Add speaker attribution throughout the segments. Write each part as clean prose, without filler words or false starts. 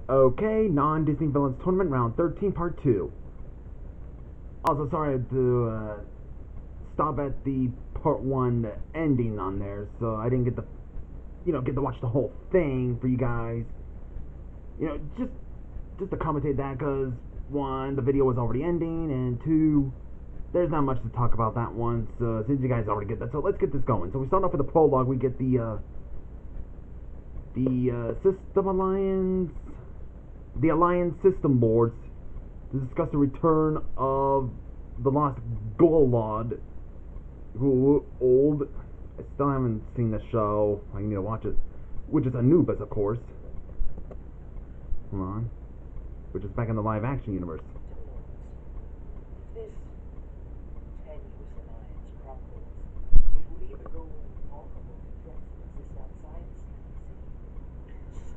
Speaker 1: Okay, non-Disney Villains Tournament Round 13, Part 2. Also, sorry to stop at the Part 1 ending on there, so I didn't get to, get to watch the whole thing for you guys. Just to commentate that, because, one, the video was already ending, and two, there's not much to talk about that one, so since you guys already get that, so let's get this going. So we start off with the prologue. We get the System Alliance, the Alliance System Lords, to discuss the return of the lost Golod, who old. I still haven't seen the show. I need to watch it, which is Anubis, of course. Hold on, which is back in the live action universe.
Speaker 2: This tenuous alliance crumbles, it will leave a goal vulnerable to threats that exist outside this galaxy.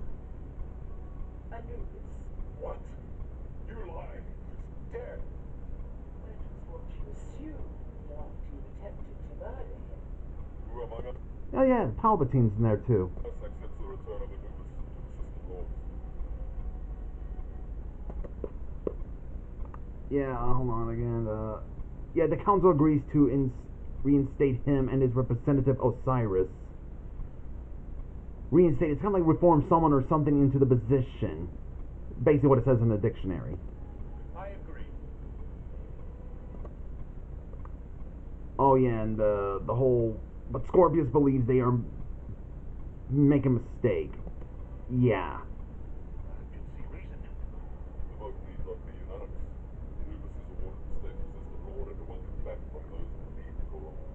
Speaker 2: Anubis.
Speaker 3: What? You lie. He's dead.
Speaker 2: That was what you assumed after you attempted to murder him.
Speaker 3: Who among us
Speaker 1: Oh yeah, Palpatine's in there too.
Speaker 3: accepts the return of Anubis to the System Lords?
Speaker 1: Yeah, hold on again. Yeah, the council agrees to reinstate him and his representative Osiris. Reinstate, it's kind of like reform someone or something into the position. Basically what it says in the dictionary.
Speaker 3: I agree.
Speaker 1: Oh yeah, and the whole... But Scorpius believes they are making a mistake. Yeah.
Speaker 3: I can see reason. The vote need not be unanimous. Anubis is awarded the state of System Lord and welcomed back by those who believe the Quran.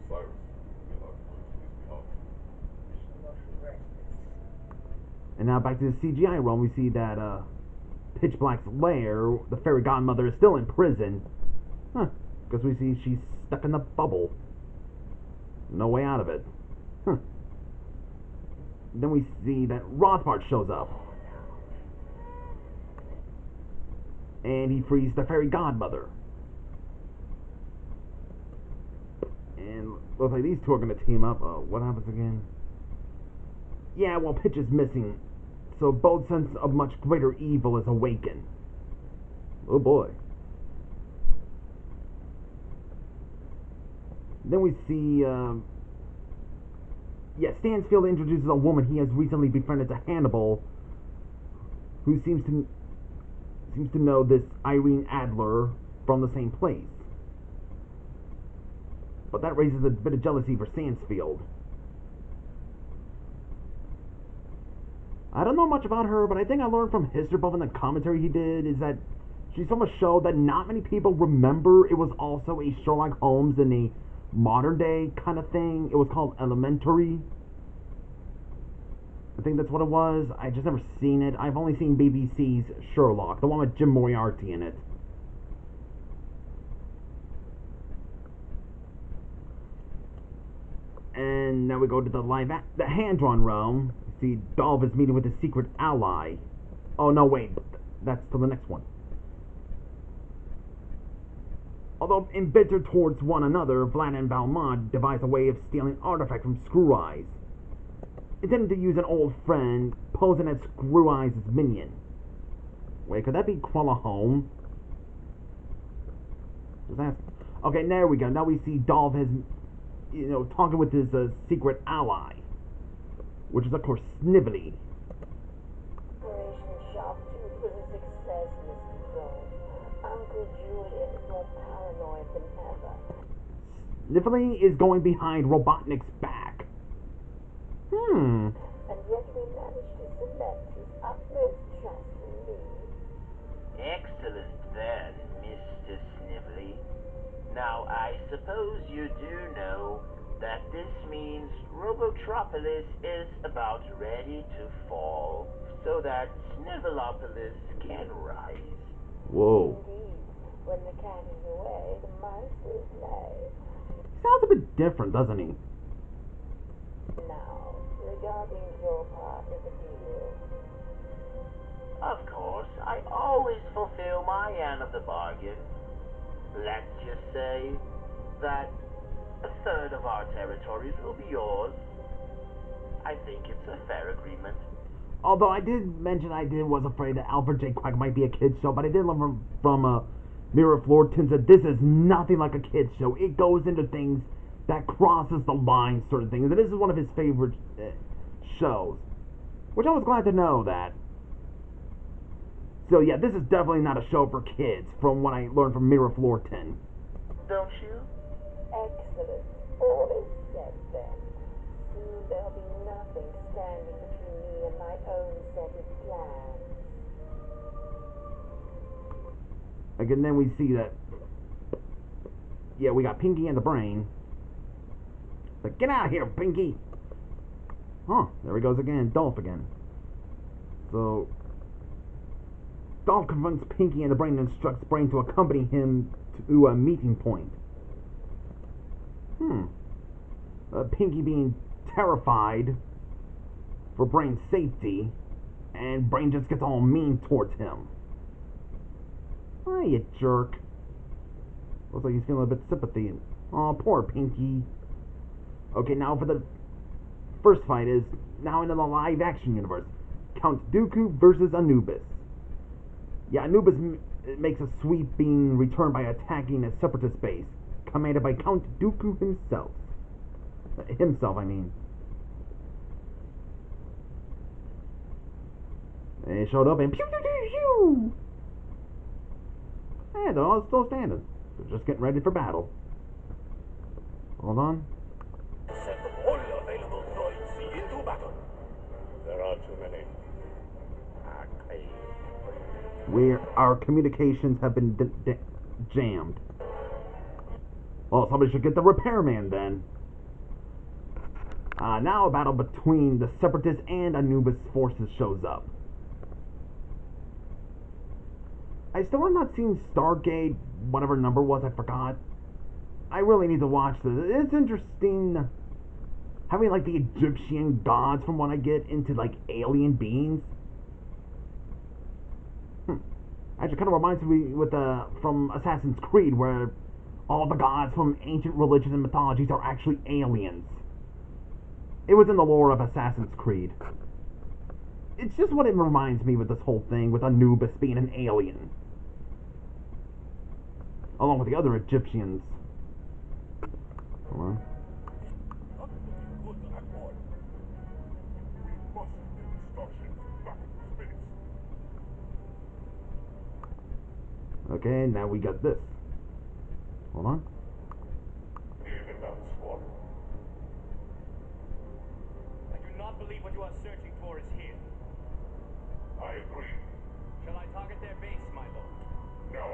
Speaker 3: Osiris will be allowed to vote on his behalf.
Speaker 2: You shall not regret this.
Speaker 1: And now back to the CGI Realm, we see that Pitch Black's lair, the fairy godmother, is still in prison. Huh. Because we see she's stuck in the bubble. No way out of it. Huh. Then we see that Rothbart shows up. And he frees the fairy godmother. And looks like these two are going to team up. What happens again? Yeah, well, Pitch is missing. So both sense of much greater evil is awakened. Oh boy. Then we see, Stansfield introduces a woman he has recently befriended to Hannibal, who seems to know this Irene Adler from the same place. But that raises a bit of jealousy for Stansfield. I don't know much about her, but I think I learned from History Buff in the commentary he did is that she's from a show that not many people remember. It was also a Sherlock Holmes in a modern day kind of thing. It was called Elementary. I think that's what it was. I just never seen it. I've only seen BBC's Sherlock, the one with Jim Moriarty in it. And now we go to the Handdrawn Realm. See, Dolph is meeting with his secret ally. Oh no, wait, that's to the next one. Although embittered towards one another, Vlad and Valmont devise a way of stealing artifact from Screw Eyes, intending to use an old friend posing as Screw Eyes' minion. Wait, could that be Krellahome? Okay, there we go. Now we see Dolph has, talking with his secret ally, which is of course Snively.
Speaker 2: Operation Sharptooth was a success, Mr. Jones. Uncle Julian is more paranoid than ever.
Speaker 1: Snively is going behind Robotnik's back.
Speaker 2: And yet we managed to cement his utmost trust in me.
Speaker 4: Excellent then, Mr. Snively. Now, I suppose you do know that this means Robotropolis is about ready to fall, so that Snivelopolis can rise.
Speaker 1: Whoa.
Speaker 2: Indeed, when the cat is away, the mice will play.
Speaker 1: Sounds a bit different, doesn't he?
Speaker 2: Now, regarding your part of the deal.
Speaker 4: Of course, I always fulfill my end of the bargain. Let's just say that a third of our territories will be yours. I think it's a fair agreement.
Speaker 1: Although I did mention was afraid that Alfred J. Quack might be a kid's show, but I did learn from Mirror Flortins that this is nothing like a kid's show. It goes into things that crosses the line, certain things. And this is one of his favorite shows, which I was glad to know that. So yeah, this is definitely not a show for kids, from what I learned from Mirror Flortin.
Speaker 4: Don't you?
Speaker 2: Excellent. All is said then. Soon there'll be nothing standing between me and my own set of plans.
Speaker 1: Again, then we see that, yeah, we got Pinky and the Brain. Like, get out of here, Pinky! Huh, there he goes again, Dolph again. So, Dolph confronts Pinky and the Brain and instructs Brain to accompany him to a meeting point. Pinky being terrified for Brain's safety, and Brain just gets all mean towards him. Oh, you jerk. Looks like he's feeling a bit sympathy. Oh, poor Pinky. Okay, now for the first fight is now into the live action universe. Count Dooku versus Anubis. Yeah, Anubis makes a sweeping return by attacking a separatist base, commanded by Count Dooku himself. I mean. They showed up and pew pew pew pew! Hey, they're all still standing. They're just getting ready for battle. Hold on.
Speaker 3: Set all available droids into battle. There are too many.
Speaker 1: Where our communications have been jammed. Well, somebody should get the repairman then. Now a battle between the Separatists and Anubis forces shows up. I still have not seen Stargate, whatever number was, I forgot. I really need to watch this. It's interesting having like the Egyptian gods, from what I get, into like alien beings. Actually, kind of reminds me from Assassin's Creed, where all the gods from ancient religions and mythologies are actually aliens. It was in the lore of Assassin's Creed. It's just what it reminds me with this whole thing, with Anubis being an alien. Along with the other Egyptians. Hold on.
Speaker 3: Not looking good at all. We must get the starships back into space.
Speaker 1: Okay, now we got this. Hold on.
Speaker 3: Even that squad.
Speaker 5: I do not believe what you are searching for is here.
Speaker 3: I agree.
Speaker 5: Shall I target their base, my lord?
Speaker 3: No.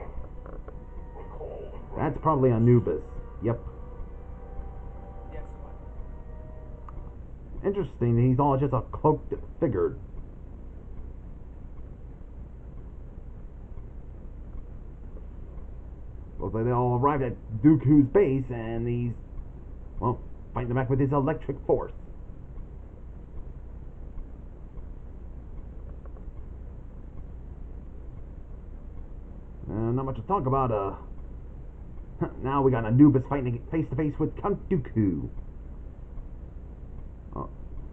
Speaker 3: Recall the
Speaker 1: That's probably Anubis. Yep.
Speaker 5: Yes, my lord.
Speaker 1: Interesting, he's all just a cloaked figure. Looks like they all arrived at Dooku's base, and he's, well, fighting them back with his electric force. Not much to talk about. Now we got Anubis fighting face to face with Count Dooku.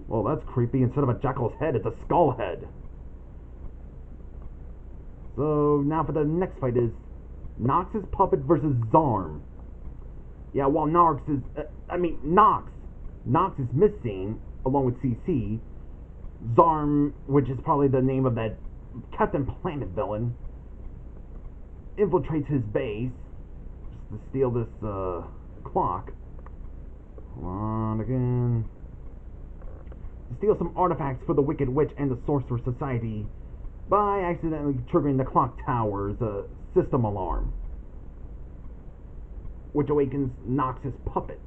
Speaker 1: Well, that's creepy. Instead of a jackal's head, it's a skull head. So now for the next fight is Nexus Puppet versus Zarm. Yeah, while Nox is missing along with CC. Zarm, which is probably the name of that Captain Planet villain, infiltrates his base to steal this clock. Hold on again. To steal some artifacts for the Wicked Witch and the Sorcerer Society by accidentally triggering the clock tower's system alarm, which awakens Nexus Puppet.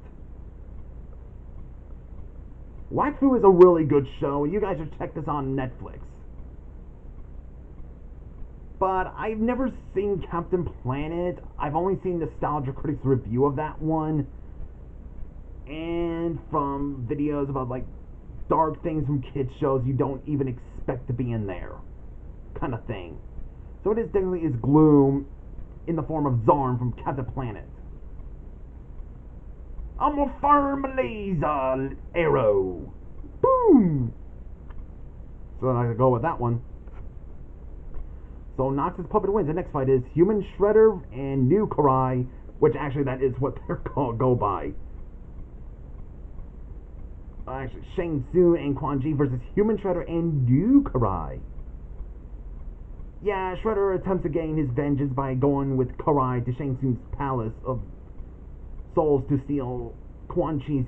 Speaker 1: Wakfu is a really good show. You guys should check this on Netflix. But I've never seen Captain Planet. I've only seen Nostalgia Critic's review of that one, and from videos about like dark things from kids shows you don't even expect to be in there, kind of thing. So it is technically is gloom in the form of Zarm from Captain Planet. I'm a firm laser arrow. Boom! So I could go with that one. So Nexus Puppet wins. The next fight is Human Shredder and New Karai, which actually that is what they're called, go by. Actually, Shang Tsung and Quan Chi versus Human Shredder and New Karai. Yeah, Shredder attempts to gain his vengeance by going with Karai to Shang Tsung's palace of souls to steal Quan Chi's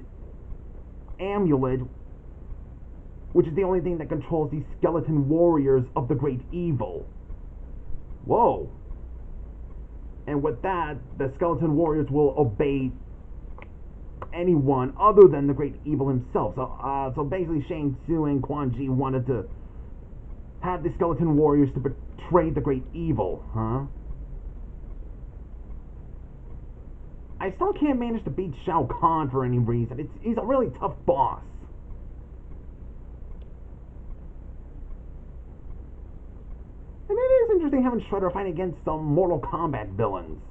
Speaker 1: amulet, which is the only thing that controls the skeleton warriors of the great evil. Whoa. And with that, the skeleton warriors will obey anyone other than the great evil himself. So basically Shang Tsung and Quan Chi wanted to have the skeleton warriors to betray the great evil, huh? I still can't manage to beat Shao Kahn for any reason. He's a really tough boss. And it is interesting having Shredder fight against some Mortal Kombat villains.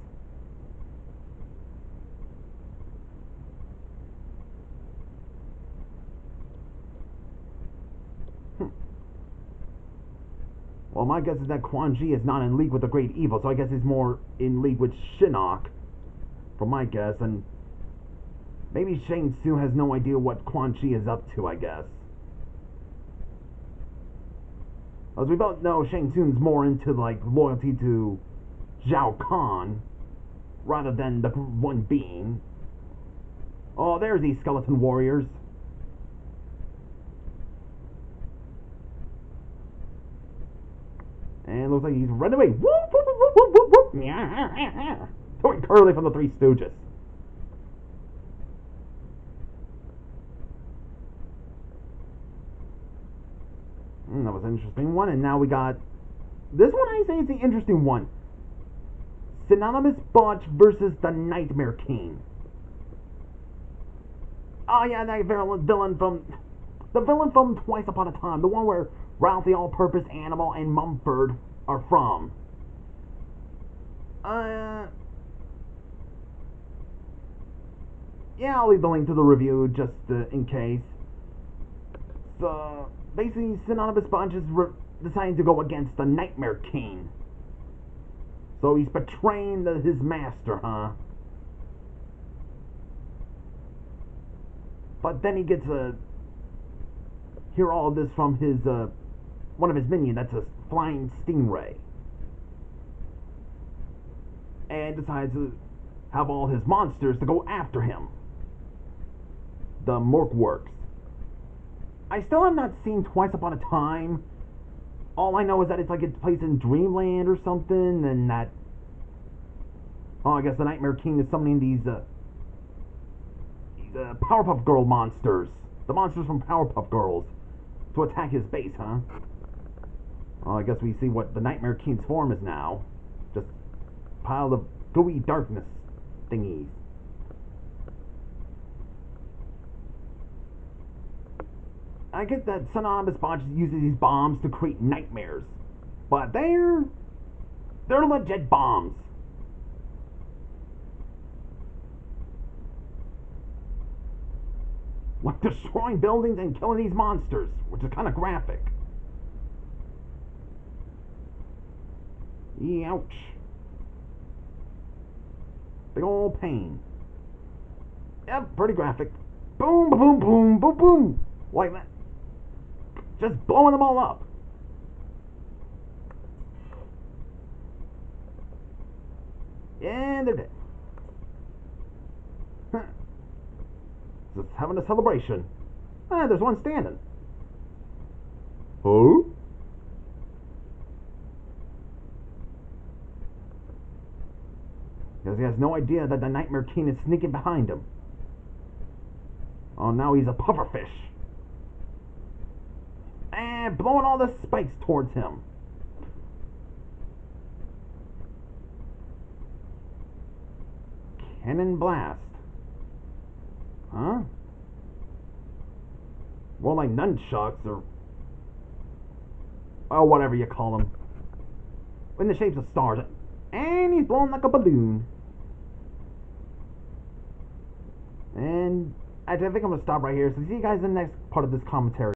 Speaker 1: Well, my guess is that Quan Chi is not in league with the great evil, so I guess he's more in league with Shinnok, from my guess, and maybe Shang Tsung has no idea what Quan Chi is up to, I guess. As we both know, Shang Tsung's more into, like, loyalty to Zhao Kahn, rather than the one being. Oh, there's these skeleton warriors. And looks like he's running away. Whoop, whoop, whoop, whoop, whoop, whoop. Throwing Curly from the Three Stooges. That was an interesting one. And now we got... This one I say is the interesting one. Synonymous Botch versus the Nightmare King. Oh yeah, that villain from... The villain from Twice Upon a Time. The one where Ralph the All-Purpose Animal and Mumford are from. Yeah, I'll leave the link to the review just in case. So, basically, Synonymous Bunch is deciding to go against the Nightmare King. So he's betraying his master, huh? But then he gets to hear all of this from his, one of his minions, that's a flying stingray. And decides to have all his monsters to go after him. The Mork Works. I still have not seen Twice Upon a Time. All I know is that it's like it plays in Dreamland or something, and that... Oh, I guess the Nightmare King is summoning these Powerpuff Girl monsters. The monsters from Powerpuff Girls. To attack his base, huh? Well, I guess we see what the Nightmare King's form is now. Just a pile of gooey darkness thingies. I get that Synonymous Botch uses these bombs to create nightmares. But they're legit bombs. Like destroying buildings and killing these monsters, which is kind of graphic. Ouch. Big old pain. Yep, pretty graphic. Boom, boom, boom, boom, boom. Like that. Just blowing them all up. And they're dead. Just having a celebration. Ah, there's one standing. Who? Because he has no idea that the Nightmare King is sneaking behind him. Oh, now he's a pufferfish. And blowing all the spikes towards him. Cannon blast. Huh? More like nunchucks or... Oh, whatever you call them. In the shapes of stars. And he's blowing like a balloon. And I think I'm going to stop right here. So see you guys in the next part of this commentary.